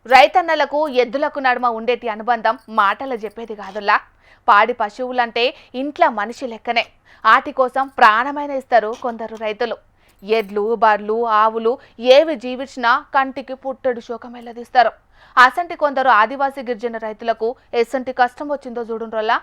రైతన్నలకు ఎద్దులకు నడుమ ఉండేటి అనుబంధం మాటలు చెప్పేది కాదుల్లా. పాడి పశువులంటే ఇంట్లో మనిషి లెక్కనే. ఆటి కోసం ప్రాణమైన ఇస్తారు కొందరు రైతులు. ఎడ్లు, బర్లు, ఆవులు ఏవి జీవించినా కంటికి పుట్టెడు శోకం వెల్లదీస్తారు. అసంటి కొందరు ఆదివాసీ గిరిజన రైతులకు ఎసంటి కష్టం వచ్చిందో చూడుండ్రోల్లా.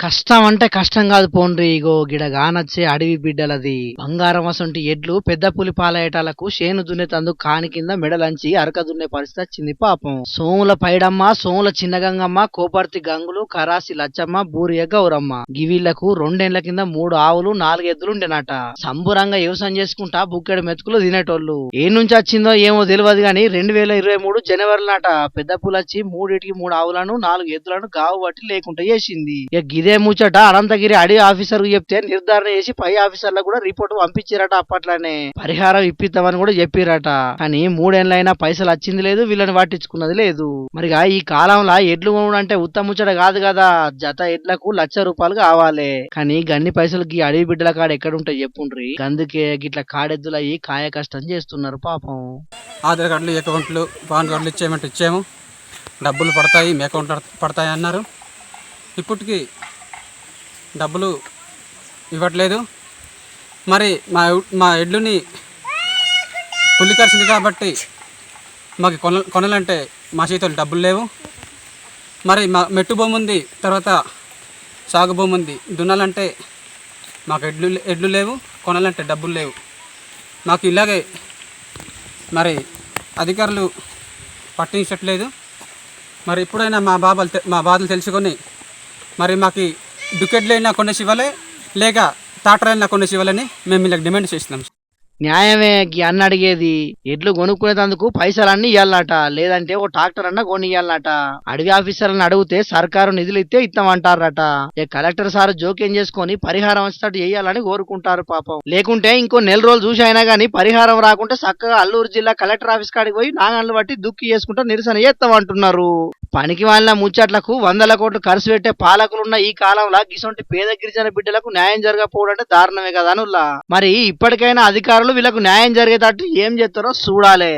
కష్టం అంటే కష్టం కాదు పోండ్రి, ఇగో గిడగానొచ్చే అడవి బిడ్డలది బంగారం అసొంటి ఎడ్లు పెద్ద పులి పాలయేటాలకు చేను దున్నేతందుకు కాని కింద మెడలంచి అరక దున్నే పరిస్థితి వచ్చింది పాపం. సోముల పైడమ్మ, సోముల చిన్నగంగమ్మ, కోపర్తి గంగులు, కరాసి లచ్చమ్మ, బూరియ గౌరమ్మ గివీళ్లకు 2 ఏళ్ల కింద 3 ఆవులు 4 ఎద్దులుండెనట. సంబురంగా వ్యవసాయం చేసుకుంటా బుక్కెడు మెతుకులు తినేటోళ్ళు. ఏ నుంచి వచ్చిందో ఏమో తెలియదు గాని 2023 జనవరి నాట పెద్ద పులచ్చి 3 ఆవులను 4 ఎద్దులను గావు బట్టి లేకుండా చేసింది. ఇదే ముచ్చట అనంతగిరి అడవి ఆఫీసర్ కు చెప్తే నిర్ధారణ చేసి పై ఆఫీసర్లకు కూడా రిపోర్ట్ పంపించారట. అప్పట్లోనే పరిహారం ఇప్పిస్తామని కూడా చెప్పిరట. కానీ 3 ఏళ్ళైనా పైసలు వచ్చింది లేదు, వీళ్ళని పట్టించుకున్నది లేదు. మరిగా ఈ కాలంలో ఎడ్లు కొనుడు అంటే ఉత్తమ ముచ్చట కాదు కదా. జత ఎడ్లకు ₹1,00,000 కావాలి. కానీ గన్ని పైసలకి అడవి బిడ్డల కాడ ఎక్కడుంటాయి చెప్పుండ్రి. అందుకే గిట్ల కాడెద్దులయ్యి కాయ కష్టం చేస్తున్నారు పాపం. ఆధార్ కార్డులు, అకౌంట్లు, పాన్ కార్డులు ఇచ్చేయమంటే ఇచ్చాము. డబ్బులు పడతాయి, మీ అకౌంట్ పడతాయి అన్నారు. ఇప్పటికి డబ్బులు ఇవ్వట్లేదు. మరి మా ఎడ్లుని పులి కరిచింది కాబట్టి మాకు కొనాలంటే మా చేతులు డబ్బులు లేవు. మరి మా మెట్టు భూమి ఉంది, తర్వాత సాగు భూమి ఉంది. దున్నాలంటే మాకు ఎడ్లు లేవు, కొనాలంటే డబ్బులు లేవు. మాకు ఇలాగే మరి అధికారులు పట్టించట్లేదు. మరి ఇప్పుడైనా మా బాధలు తెలుసుకొని మరి మాకు డుకెట్లైనా కొనేసి ఇవ్వాలి, లేక టాటరైనా కొనేసి ఇవ్వాలని మేము ఇలా డిమాండ్ చేస్తున్నాం. న్యాయమే అన్న అడిగేది. ఎడ్లు కొనుక్కునేందుకు పైసలన్నీ ఇవ్వాలట, లేదంటే ఓ ట్రాక్టర్ అన్న కొని ఇవ్వాలట. అడవి ఆఫీసర్లను అడిగితే సర్కారు నిధులు ఇస్తే ఇస్తామంటారట. కలెక్టర్ సార్ జోక్యం చేసుకొని పరిహారం వచ్చేటట్టు చేయాలని కోరుకుంటారు పాపం. లేకుంటే ఇంకో 4 రోజులు చూసి అయినా గానీ పరిహారం రాకుంటే చక్కగా అల్లూరు జిల్లా కలెక్టర్ ఆఫీస్ కాడికి పోయి నాగన్లు బట్టి దుక్కి చేసుకుంటూ నిరసన చేస్తామంటున్నారు. పనికి వాళ్ళ ముచ్చట్లకు 100 కోట్లు ఖర్చు పెట్టే పాలకులున్న ఈ కాలంలో గిసొంటి పేద గిరిజన బిడ్డలకు న్యాయం జరగకపోవడం అంటే దారుణమే కదా అనుల్లా. మరి ఇప్పటికైనా అధికారులు వీళ్ళకు న్యాయం జరిగేటట్టు ఏం చేస్తారో చూడాలి.